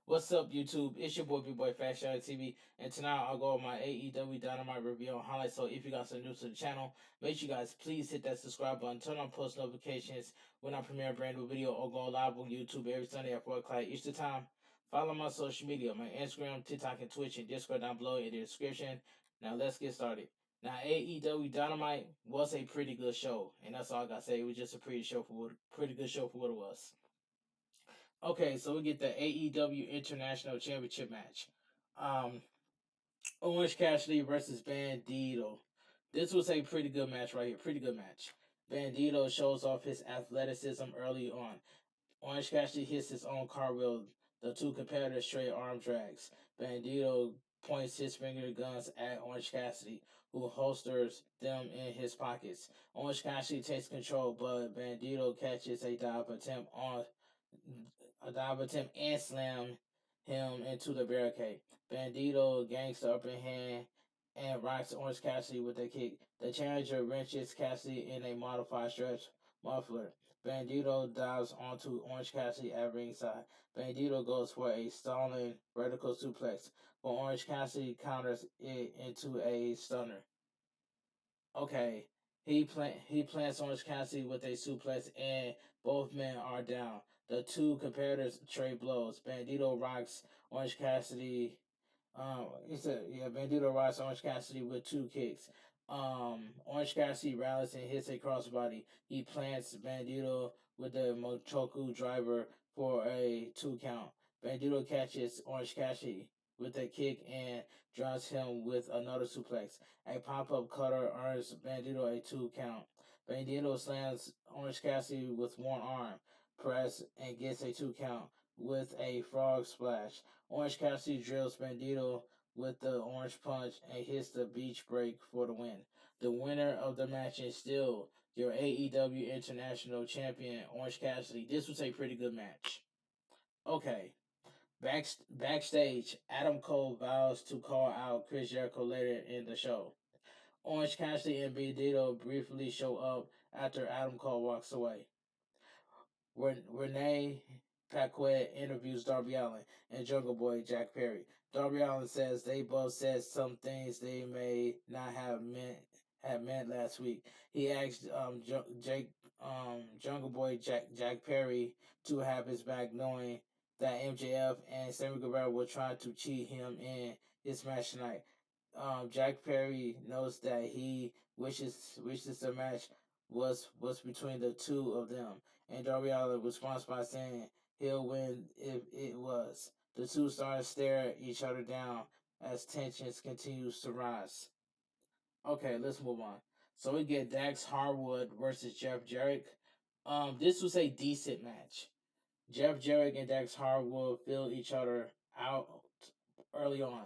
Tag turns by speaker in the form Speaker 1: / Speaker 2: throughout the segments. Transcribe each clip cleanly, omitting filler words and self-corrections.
Speaker 1: What's up, YouTube? It's your boy Bigboyfactsjonnytv, and tonight I'll go over my AEW Dynamite review and highlights. So if you guys are new to the channel, make sure you guys please hit that subscribe button, turn on post notifications when I premiere a brand new video, or go live on YouTube every Sunday at 4 o'clock Eastern Time. Follow my social media, my Instagram, TikTok, and Twitch, and Discord down below in the description. Now let's get started. Now AEW Dynamite was a pretty good show, and that's all I gotta say. It was just a pretty good show for what it was. Okay, so we get the AEW International Championship match. Um, Orange Cassidy versus Bandito. This was a pretty good match right here. Pretty good match. Bandito shows off his athleticism early on. Orange Cassidy hits his own cartwheel. The two competitors trade arm drags. Bandito points his finger guns at Orange Cassidy, who holsters them in his pockets. Orange Cassidy takes control, but Bandito catches a dive attempt and slam him into the barricade. Bandito gains the upper hand and rocks Orange Cassidy with a kick. The challenger wrenches Cassidy in a modified stretch muffler. Bandito dives onto Orange Cassidy at ringside. Bandito goes for a stalling vertical suplex, but Orange Cassidy counters it into a stunner. Okay, he plants Orange Cassidy with a suplex, and both men are down. The two competitors trade blows. Bandito rocks Orange Cassidy. He said, yeah, Bandito rocks Orange Cassidy with two kicks. Orange Cassidy rallies and hits a crossbody. He plants Bandito with the Mochoku driver for a 2 count. Bandito catches Orange Cassidy with a kick and drives him with another suplex. A pop-up cutter earns Bandito a 2 count. Bandito slams Orange Cassidy with one arm press and gets a 2 count with a frog splash. Orange Cassidy drills Bandito with the orange punch and hits the beach break for the win. The winner of the match is still your AEW International Champion, Orange Cassidy. This was a pretty good match. Okay. Backstage, Adam Cole vows to call out Chris Jericho later in the show. Orange Cassidy and Bandito briefly show up after Adam Cole walks away. Renee Paquette interviews Darby Allin and Jungle Boy Jack Perry. Darby Allin says they both said some things they may not have meant last week. He asked Jungle Boy Jack Perry to have his back, knowing that MJF and Sammy Guevara will try to cheat him in his match tonight. Jack Perry knows that he wishes the match was between the two of them, and Darby Allin responds by saying he'll win if it was. The two stars stare each other down as tensions continues to rise. Okay, let's move on. So we get Dax Harwood versus Jeff Jarrett. This was a decent match. Jeff Jarrett and Dax Harwood filled each other out early on.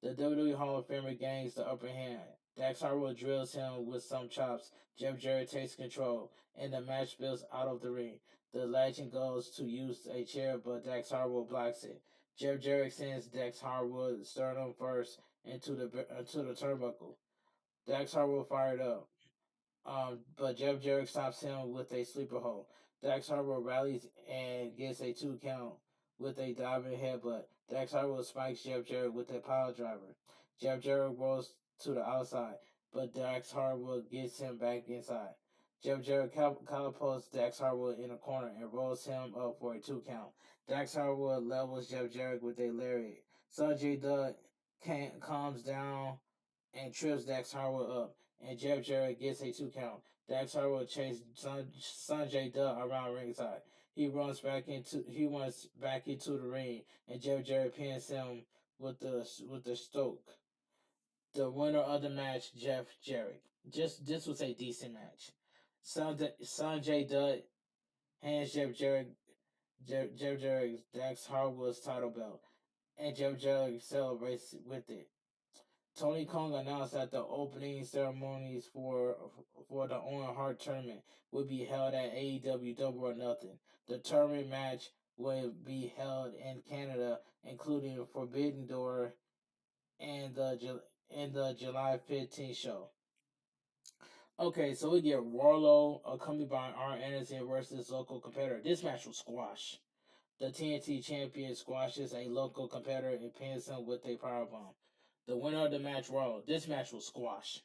Speaker 1: The WWE Hall of Famer gains the upper hand. Dax Harwood drills him with some chops. Jeff Jarrett takes control, and the match builds out of the ring. The legend goes to use a chair, but Dax Harwood blocks it. Jeff Jarrett sends Dax Harwood sternum first into the turnbuckle. Dax Harwood fired up. But Jeff Jarrett stops him with a sleeper hold. Dax Harwood rallies and gets a 2 count with a diving headbutt. Dax Harwood spikes Jeff Jarrett with a pile driver. Jeff Jarrett rolls to the outside, but Dax Harwood gets him back inside. Jeff Jarrett catapults Dax Harwood in a corner and rolls him up for a 2 count. Dax Harwood levels Jeff Jarrett with a lariat. Sanjay Dutt calms down and trips Dax Harwood up, and Jeff Jarrett gets a 2 count. Dax Harwood chases Sanjay Dutt around ringside. He runs back into the ring, and Jeff Jarrett pins him with the stoke. The winner of the match, Jeff Jarrett. This was a decent match. Sanjay Dutt hands Jeff Jarrett Dax Harwood's title belt, and Jeff Jarrett celebrates with it. Tony Khan announced that the opening ceremonies for the Owen Hart tournament would be held at AEW Double or Nothing. The tournament match would be held in Canada, including Forbidden Door and the July 15th show. Okay, so we get Warlow accompanied by R. Anderson versus local competitor. This match was squash. The TNT champion squashes a local competitor and pins him with a powerbomb. The winner of the match, Raw. This match was squash.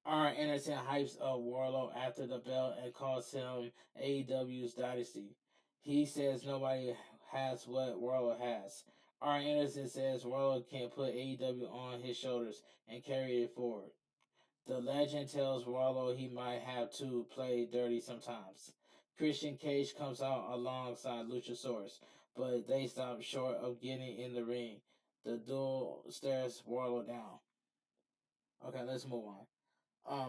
Speaker 1: Arn Anderson hypes up Warlow after the belt and calls him AEW's Dynasty. He says nobody has what Warlow has. Arn Anderson says Warlow can put AEW on his shoulders and carry it forward. The legend tells Warlow he might have to play dirty sometimes. Christian Cage comes out alongside Luchasaurus, but they stop short of getting in the ring. The duel stares Warlow down. Okay, let's move on.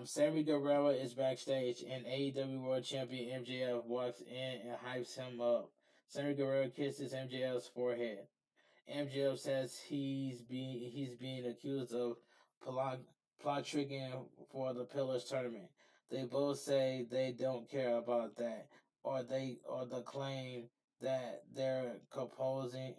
Speaker 1: Sammy Guevara is backstage, and AEW World Champion MJF walks in and hypes him up. Sammy Guevara kisses MJF's forehead. MJF says he's being accused of plot plot tricking for the Pillars tournament. They both say they don't care about that, or the claim that they're compromising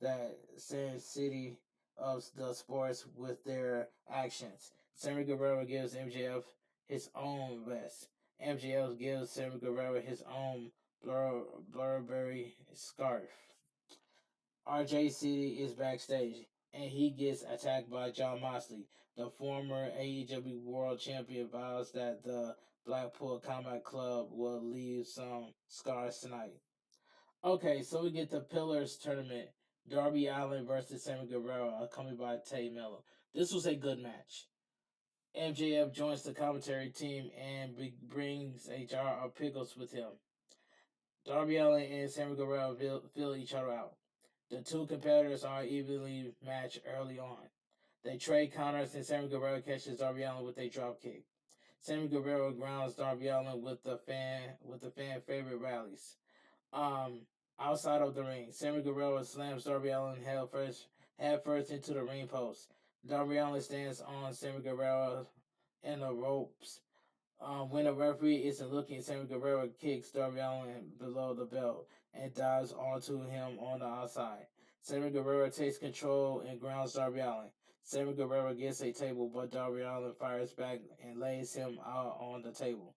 Speaker 1: that Sin City of the sports with their actions. Sammy Guevara gives MJF his own vest. MJF gives Sammy Guevara his own Blurberry scarf. RJ City is backstage, and he gets attacked by John Moxley. The former AEW World Champion vows that the Blackpool Combat Club will leave some scars tonight. Okay, so we get the Pillars tournament. Darby Allin versus Sammy Guevara, accompanied by Tay Mello. This was a good match. MJF joins the commentary team and brings a jar of pickles with him. Darby Allin and Sammy Guevara fill each other out. The two competitors are evenly matched early on. They trade counters and Sammy Guevara catches Darby Allin with a drop kick. Sammy Guevara grounds Darby Allin with the fan favorite rallies. Um, Outside of the ring, Sammy Guevara slams Darby Allin head first into the ring post. Darby Allin stands on Sammy Guevara and the ropes. When a referee isn't looking, Sammy Guevara kicks Darby Allin below the belt and dives onto him on the outside. Sammy Guevara takes control and grounds Darby Allin. Sammy Guevara gets a table, but Darby Allin fires back and lays him out on the table.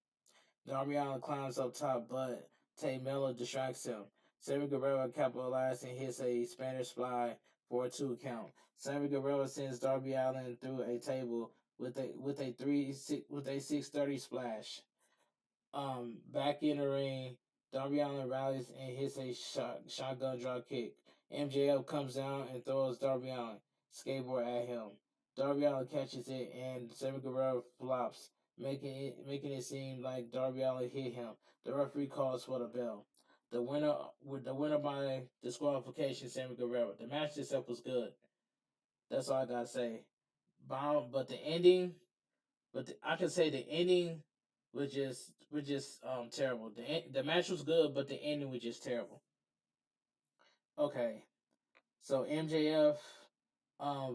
Speaker 1: Darby Allin climbs up top, but Tay Miller distracts him. Sammy Guevara capitalizes and hits a Spanish fly for a 2 count. Sammy Guevara sends Darby Allin through a table with a 630 splash. Back in the ring, Darby Allin rallies and hits a shotgun drop kick. MJF comes down and throws Darby Allin skateboard at him. Darby Allin catches it and Sammy Guevara flops, making it seem like Darby Allin hit him. The referee calls for the bell. The winner by disqualification, Sammy Guevara. The match itself was good. That's all I gotta say. But the ending, I can say the ending was just terrible. The match was good, but the ending was just terrible. Okay, so MJF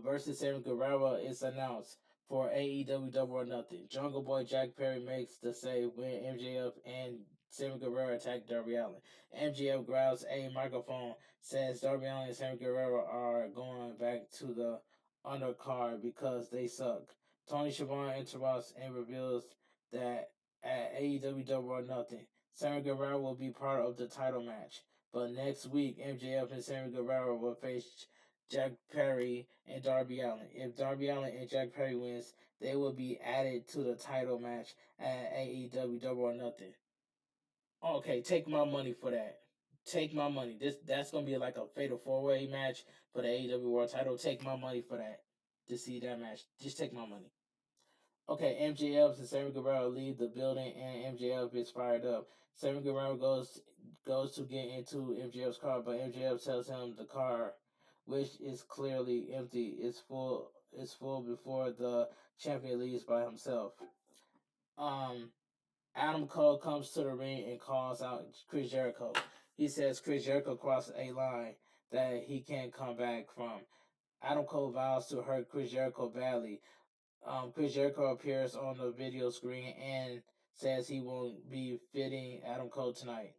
Speaker 1: versus Sammy Guevara is announced for AEW Double or Nothing. Jungle Boy Jack Perry makes the save when MJF and Sammy Guevara attack Darby Allin. MJF grabs a microphone, says Darby Allin and Sammy Guevara are going back to the undercard because they suck. Tony Schiavone interrupts and reveals that at AEW Double or Nothing, Sammy Guevara will be part of the title match. But next week, MJF and Sammy Guevara will face Jack Perry and Darby Allin. If Darby Allin and Jack Perry wins, they will be added to the title match at AEW Double or Nothing. Okay, take my money for that. Take my money. That's gonna be like a fatal 4-way match for the AEW World Title. Take my money for that. To see that match, just take my money. Okay, MJF and Sammy Guevara leave the building, and MJF is fired up. Sammy Guevara goes to get into MJF's car, but MJF tells him the car, which is clearly empty, is full before the champion leaves by himself. Um, Adam Cole comes to the ring and calls out Chris Jericho. He says Chris Jericho crossed a line that he can't come back from. Adam Cole vows to hurt Chris Jericho badly. Chris Jericho appears on the video screen and says he won't be fitting Adam Cole tonight.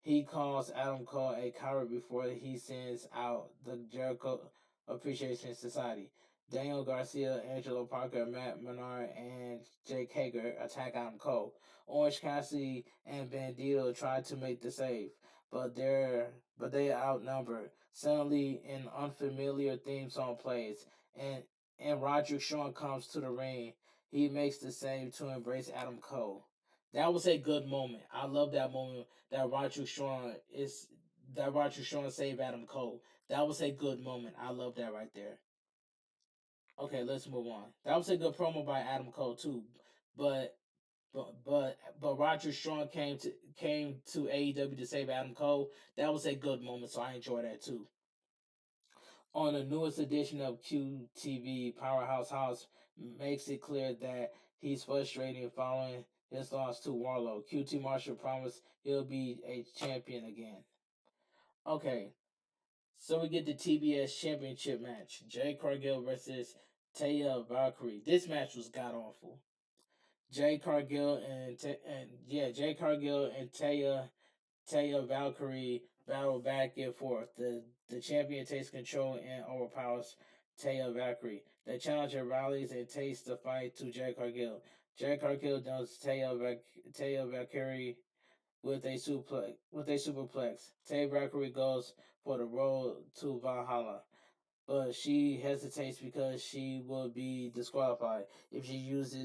Speaker 1: He calls Adam Cole a coward before he sends out the Jericho Appreciation Society. Daniel Garcia, Angelo Parker, Matt Menard, and Jake Hager attack Adam Cole. Orange Cassidy and Bandito try to make the save, but they are outnumbered. Suddenly, an unfamiliar theme song plays, and Roderick Strong comes to the ring. He makes the save to embrace Adam Cole. That was a good moment. I love that moment that Roderick Strong saved Adam Cole. That was a good moment. I love that right there. Okay, let's move on. That was a good promo by Adam Cole too, but but Roger Strong came to AEW to save Adam Cole. That was a good moment, so I enjoy that too. On the newest edition of QTV, Powerhouse House makes it clear that he's frustrated following his loss to Warlow. QT Marshall promised he'll be a champion again. Okay, so we get the TBS Championship match: Jay Cargill versus Taya Valkyrie. This match was god awful. Jay Cargill and Taya Valkyrie battle back and forth. The champion takes control and overpowers Taya Valkyrie. The challenger rallies and takes the fight to Jay Cargill. Jay Cargill does Taya Valkyrie with a superplex. Taya Valkyrie goes for the road to Valhalla, but she hesitates because she will be disqualified if she used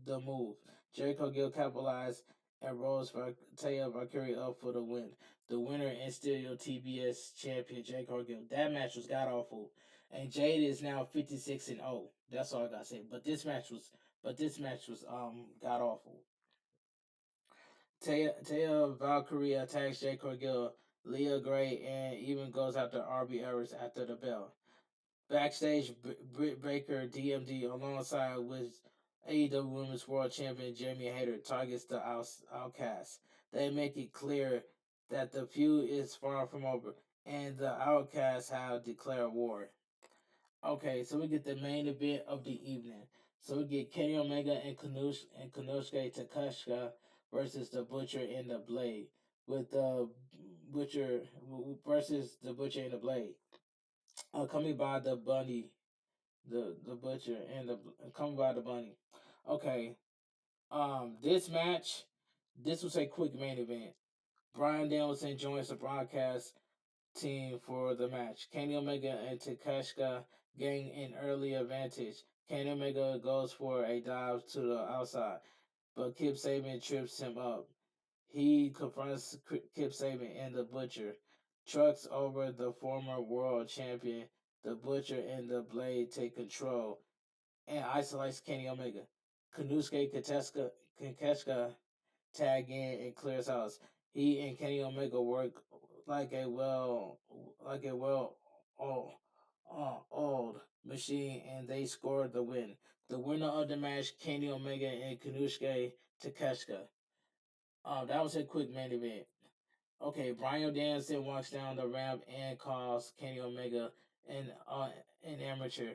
Speaker 1: the move. Jericho Gill capitalized and rolls Taya Valkyrie up for the win. The winner and still your TBS champion, Jericho Gill. That match was god awful. And Jade is now 56-0. That's all I gotta say. But this match was god awful. Taya Valkyrie attacks Jericho Gill, Leah Gray, and even goes after RB Evers after the bell. Backstage, Britt Baker, DMD, alongside with AEW Women's World Champion Jamie Hayter, targets the Outcast. They make it clear that the feud is far from over, and the Outcasts have declared war. Okay, so we get the main event of the evening. So we get Kenny Omega and Konosuke Takeshita versus the Butcher and the Blade, with the Butcher versus the Butcher and the Blade. Coming by the Bunny, the butcher and the come by the bunny. Okay. This match, this was a quick main event. Brian Danielson joins the broadcast team for the match. Kenny Omega and Takeshita gain an early advantage. Kenny Omega goes for a dive to the outside, but Kip Sabian trips him up. He confronts Kip Sabian and the Butcher, trucks over the former world champion. The Butcher and the Blade take control and isolates Kenny Omega. Kanusuke tag in and clears house. He and Kenny Omega work like a well old machine, and they score the win. The winner of the match, Kenny Omega and Kanusuke Takeshita. That was a quick main event. Okay, Brian Danielson walks down the ramp and calls Kenny Omega an amateur.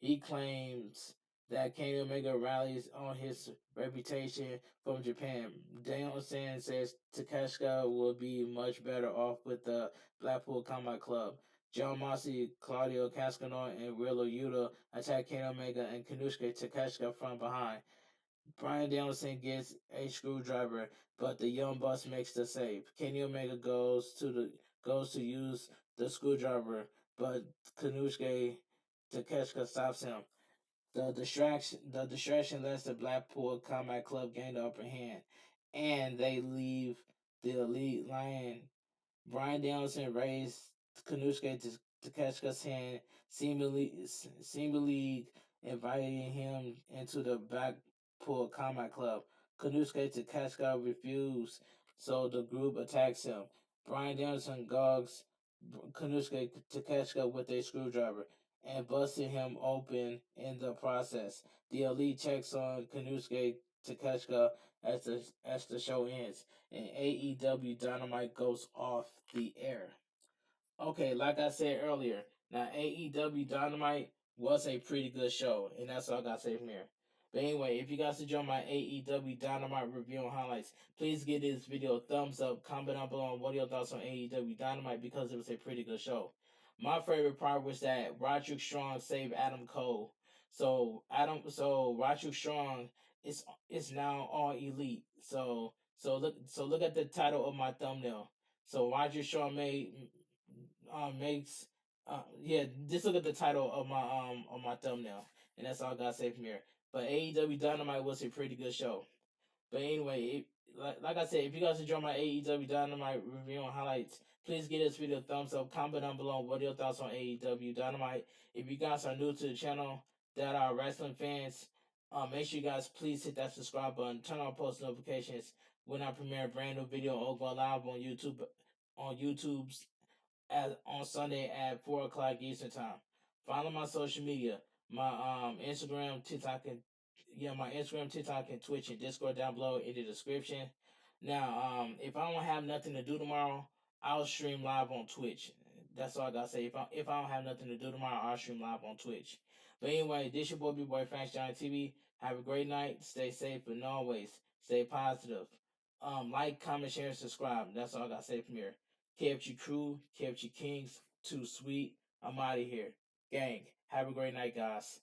Speaker 1: He claims that Kenny Omega rallies on his reputation from Japan. Danielson says Takeshita will be much better off with the Blackpool Combat Club. John Mossy, Claudio Cascano, and Wheeler Yuta attack Kenny Omega and Kanusuke Takeshita from behind. Brian Danielson gets a screwdriver, but the young boss makes the save. Kenny Omega goes to use the screwdriver, but Kanusuke Takeshita stops him. The distraction lets the Blackpool Combat Club gain the upper hand, and they leave the Elite Lion. Brian Danielson raised Kanusuke to Takeshita's hand, seemingly inviting him into the Blackpool Combat Club. Kanusuke Takeshita refused, so the group attacks him. Brian Danielson gogs Kanusuke Takeshita with a screwdriver and busted him open in the process. The Elite checks on Kanusuke Takeshita as the show ends and AEW Dynamite goes off the air. Okay, like I said earlier, now AEW Dynamite was a pretty good show, and that's all I gotta say from here. But anyway, if you guys enjoy my AEW Dynamite review and highlights, please give this video a thumbs up, comment down below on what are your thoughts on AEW Dynamite because it was a pretty good show. My favorite part was that Roderick Strong saved Adam Cole. So Roderick Strong is now all elite. So look at the title of my thumbnail. So Roderick Strong makes yeah, just look at the title of my thumbnail, and that's all I gotta say from here. But AEW Dynamite was a pretty good show. But anyway, like I said, if you guys enjoy my AEW Dynamite review and highlights, please give this video a thumbs up. Comment down below what are your thoughts on AEW Dynamite. If you guys are new to the channel that are wrestling fans, make sure you guys please hit that subscribe button, turn on post notifications when I premiere a brand new video or go live on YouTube's on Sunday at 4 o'clock Eastern time. Follow my social media, my Instagram, TikTok, and my Instagram, TikTok, and Twitch and Discord down below in the description. Now, if I don't have nothing to do tomorrow, I'll stream live on Twitch. That's all I gotta say. If I don't have nothing to do tomorrow, I'll stream live on Twitch. But anyway, this your boy Bigboyfactsjonnytv. Have a great night. Stay safe and always stay positive. Like, comment, share, and subscribe. That's all I gotta say from here. KFG crew, KFG Kings, too sweet. I'm out of here. Gang, have a great night, guys.